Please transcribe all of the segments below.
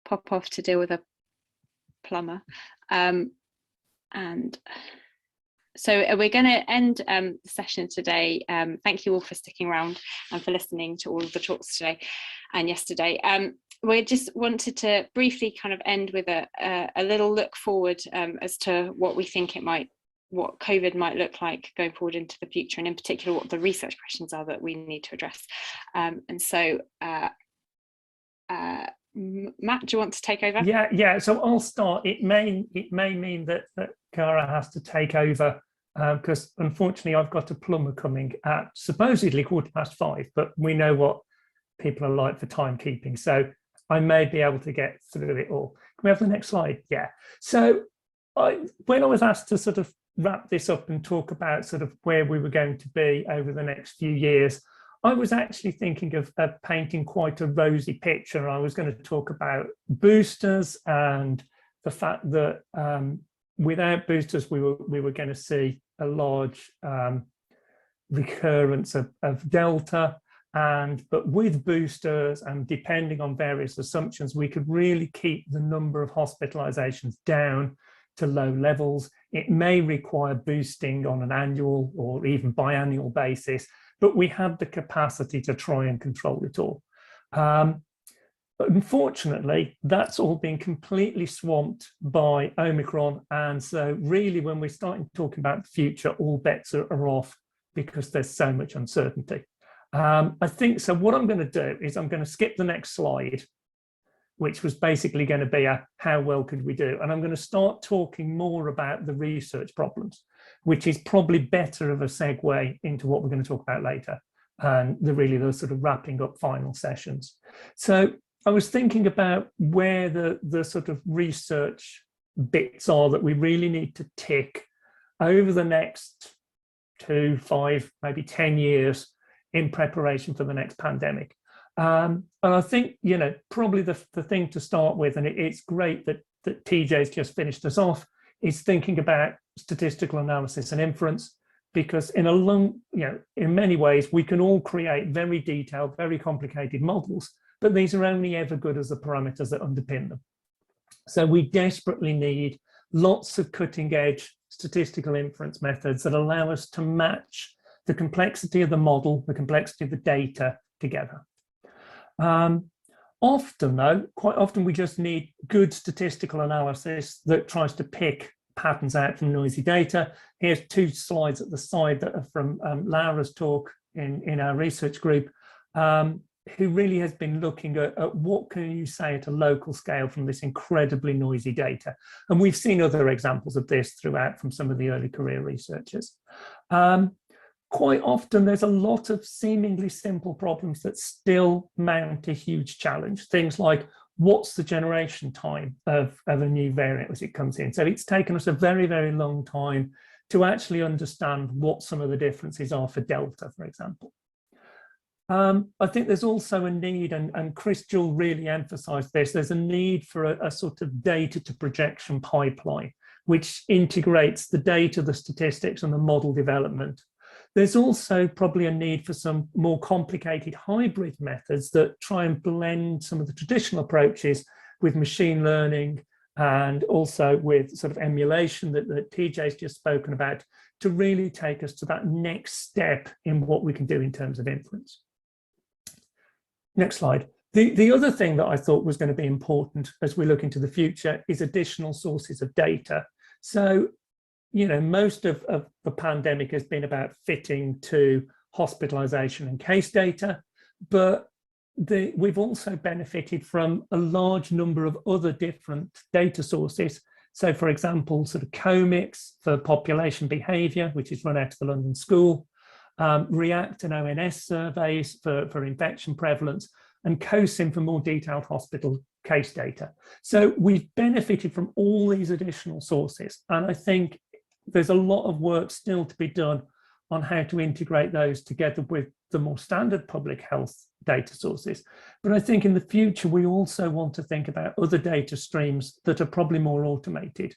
pop off to deal with a plumber. And so we're going to end the session today. Thank you all for sticking around and for listening to all of the talks today and yesterday. We just wanted to briefly kind of end with a little look forward as to what we think what COVID might look like going forward into the future, and in particular what the research questions are that we need to address. And so Matt, do you want to take over? Yeah. So I'll start. It may mean that Cara has to take over because unfortunately I've got a plumber coming at supposedly 5:15, but we know what people are like for timekeeping. So I may be able to get through it all. Can we have the next slide? Yeah. So when I was asked to sort of wrap this up and talk about sort of where we were going to be over the next few years, I was actually thinking of painting quite a rosy picture. I was going to talk about boosters and the fact that without boosters, we were going to see a large recurrence of Delta. But with boosters and depending on various assumptions, we could really keep the number of hospitalizations down to low levels. It may require boosting on an annual or even biannual basis, but we had the capacity to try and control it all. But unfortunately, that's all been completely swamped by Omicron. And so really, when we're starting talking about the future, all bets are off because there's so much uncertainty. I think so. What I'm going to do is I'm going to skip the next slide, which was basically going to be how well could we do? And I'm going to start talking more about the research problems, which is probably better of a segue into what we're going to talk about later, and the sort of wrapping up final sessions. So I was thinking about where the sort of research bits are that we really need to tick over the next 2, 5, maybe 10 years in preparation for the next pandemic. And I think, probably the thing to start with, and it's great that TJ's just finished us off, is thinking about statistical analysis and inference, because in many ways, we can all create very detailed, very complicated models, but these are only ever good as the parameters that underpin them. So we desperately need lots of cutting edge statistical inference methods that allow us to match the complexity of the model, the complexity of the data together. Quite often we just need good statistical analysis that tries to pick patterns out from noisy data. Here's 2 slides at the side that are from Laura's talk in our research group, who really has been looking at what can you say at a local scale from this incredibly noisy data. And we've seen other examples of this throughout from some of the early career researchers. Quite often there's a lot of seemingly simple problems that still mount a huge challenge. Things like, what's the generation time of a new variant as it comes in? So it's taken us a very, very long time to actually understand what some of the differences are for Delta, for example. I think there's also a need, and Chris Jewell really emphasized this, there's a need for a sort of data to projection pipeline, which integrates the data, the statistics, and the model development. There's also probably a need for some more complicated hybrid methods that try and blend some of the traditional approaches with machine learning and also with sort of emulation that TJ's just spoken about to really take us to that next step in what we can do in terms of inference. Next slide. The other thing that I thought was going to be important as we look into the future is additional sources of data. So most of the pandemic has been about fitting to hospitalization and case data, but we've also benefited from a large number of other different data sources. So for example, sort of COMIX for population behavior, which is run out of the London School, REACT and ONS surveys for infection prevalence, and COSIM for more detailed hospital case data. So we've benefited from all these additional sources. And I think there's a lot of work still to be done on how to integrate those together with the more standard public health data sources. But I think in the future, we also want to think about other data streams that are probably more automated.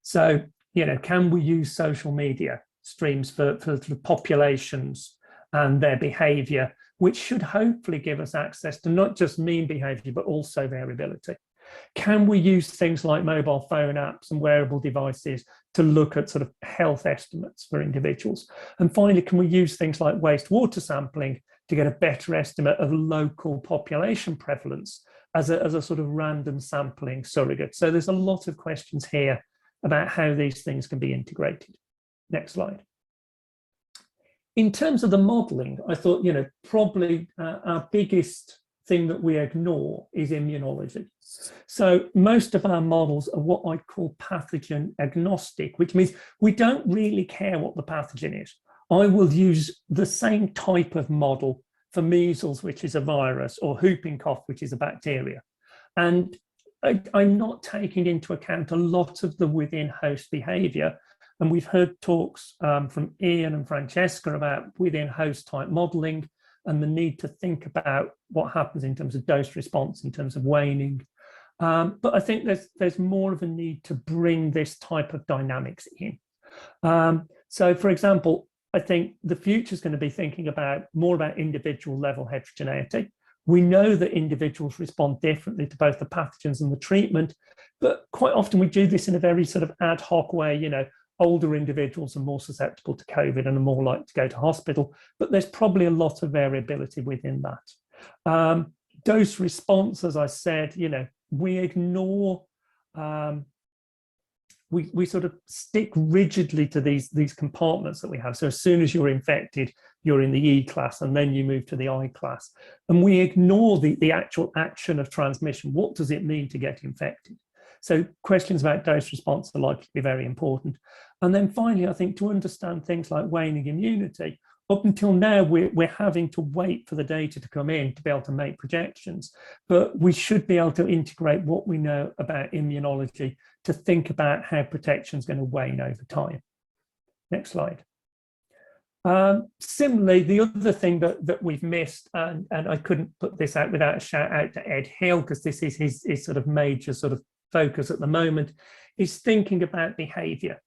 So, can we use social media streams for the populations and their behavior, which should hopefully give us access to not just mean behavior, but also variability. Can we use things like mobile phone apps and wearable devices to look at sort of health estimates for individuals? And finally, can we use things like wastewater sampling to get a better estimate of local population prevalence as a sort of random sampling surrogate? So there's a lot of questions here about how these things can be integrated. Next slide. In terms of the modelling, I thought, probably our biggest thing that we ignore is immunology. So most of our models are what I'd call pathogen agnostic, which means we don't really care what the pathogen is. I will use the same type of model for measles, which is a virus, or whooping cough, which is a bacteria. And I'm not taking into account a lot of the within host behaviour. And we've heard talks from Ian and Francesca about within host type modelling and the need to think about what happens in terms of dose response, in terms of waning. But I think there's more of a need to bring this type of dynamics in. So, for example, I think the future is going to be thinking more about individual level heterogeneity. We know that individuals respond differently to both the pathogens and the treatment, but quite often we do this in a very sort of ad hoc way. Older individuals are more susceptible to COVID and are more likely to go to hospital, but there's probably a lot of variability within that. Dose response, as I said, we ignore, we sort of stick rigidly to these compartments that we have. So as soon as you're infected, you're in the E class, and then you move to the I class. And we ignore the actual action of transmission. What does it mean to get infected? So questions about dose response are likely to be very important. And then finally, I think to understand things like waning immunity, up until now, we're having to wait for the data to come in to be able to make projections, but we should be able to integrate what we know about immunology to think about how protection is going to wane over time. Next slide. Similarly, the other thing that we've missed, and I couldn't put this out without a shout out to Ed Hill, because this is his sort of major sort of focus at the moment, is thinking about behaviour.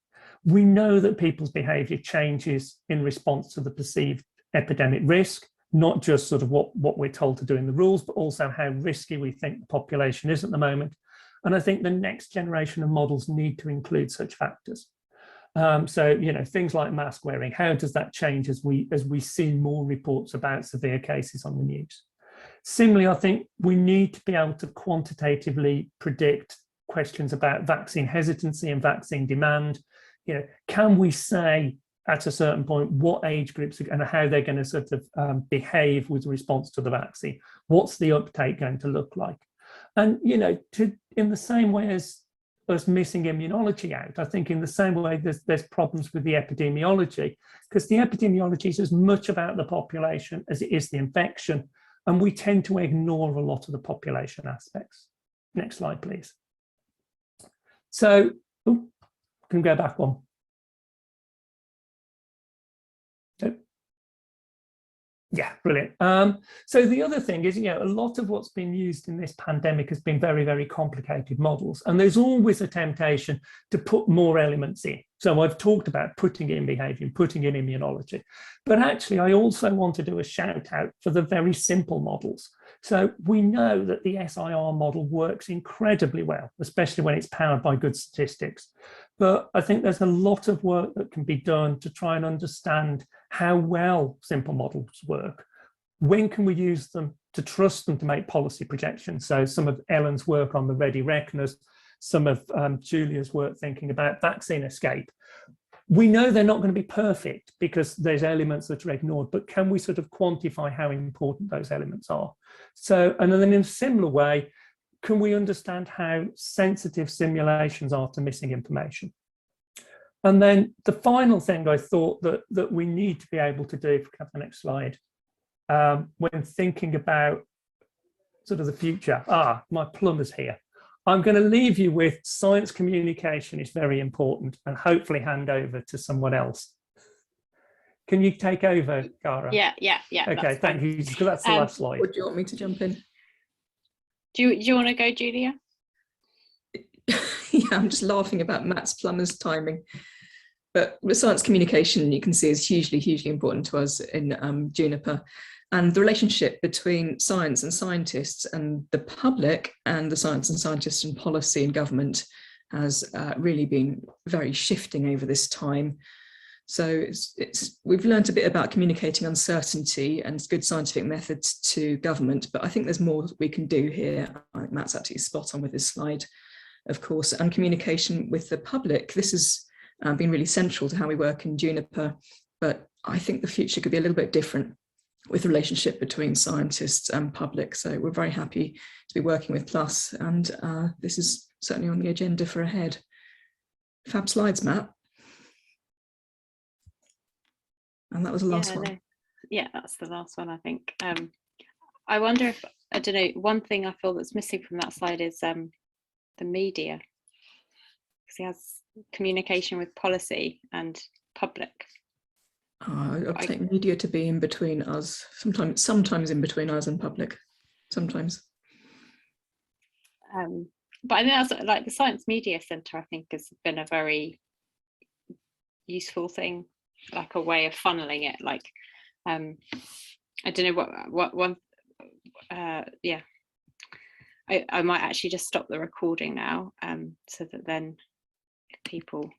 We know that people's behaviour changes in response to the perceived epidemic risk, not just sort of what we're told to do in the rules, but also how risky we think the population is at the moment. And I think the next generation of models need to include such factors. So, things like mask wearing, how does that change as we see more reports about severe cases on the news? Similarly, I think we need to be able to quantitatively predict questions about vaccine hesitancy and vaccine demand. Can we say at a certain point what age groups and how they're going to sort of behave with response to the vaccine? What's the uptake going to look like? And, in the same way as us missing immunology out, I think in the same way there's problems with the epidemiology, because the epidemiology is as much about the population as it is the infection, and we tend to ignore a lot of the population aspects. Next slide, please. So, can go back one. Yeah, brilliant. So the other thing is, a lot of what's been used in this pandemic has been very, very complicated models. And there's always a temptation to put more elements in. So I've talked about putting in behavior and putting in immunology. But actually, I also want to do a shout out for the very simple models. So we know that the SIR model works incredibly well, especially when it's powered by good statistics. But I think there's a lot of work that can be done to try and understand how well simple models work. When can we use them to trust them to make policy projections? So some of Ellen's work on the ready reckoners, some of Julia's work thinking about vaccine escape. We know they're not going to be perfect because there's elements that are ignored, but can we sort of quantify how important those elements are? So, and then in a similar way, can we understand how sensitive simulations are to missing information? And then the final thing I thought that we need to be able to do, if we have the next slide, when thinking about sort of the future, my plumber's here. I'm going to leave you with science communication is very important, and hopefully hand over to someone else. Can you take over, Cara? Yeah. Okay, thank you. So that's the last slide. Or do you want me to jump in? Do you want to go, Julia? Yeah, I'm just laughing about Matt's plumber's timing. But with science communication, you can see is hugely important to us in JUNIPER. And the relationship between science and scientists and the public and the science and scientists and policy and government has really been very shifting over this time. So we've learned a bit about communicating uncertainty and good scientific methods to government, but I think there's more we can do here. I think Matt's absolutely spot on with this slide, of course, and communication with the public. This has been really central to how we work in JUNIPER, but I think the future could be a little bit different with the relationship between scientists and public. So we're very happy to be working with PLUS, and this is certainly on the agenda for ahead. Fab slides, Matt. And that was the last one. No. Yeah, that's the last one, I think. I wonder if, I don't know, one thing I feel that's missing from that slide is the media, because he has communication with policy and public. I'd take media to be in between us, sometimes in between us and public, sometimes. But I think that's like the Science Media Centre, I think, has been a very useful thing, like a way of funneling it. Like, I don't know what one, yeah. I might actually just stop the recording now, so that then if people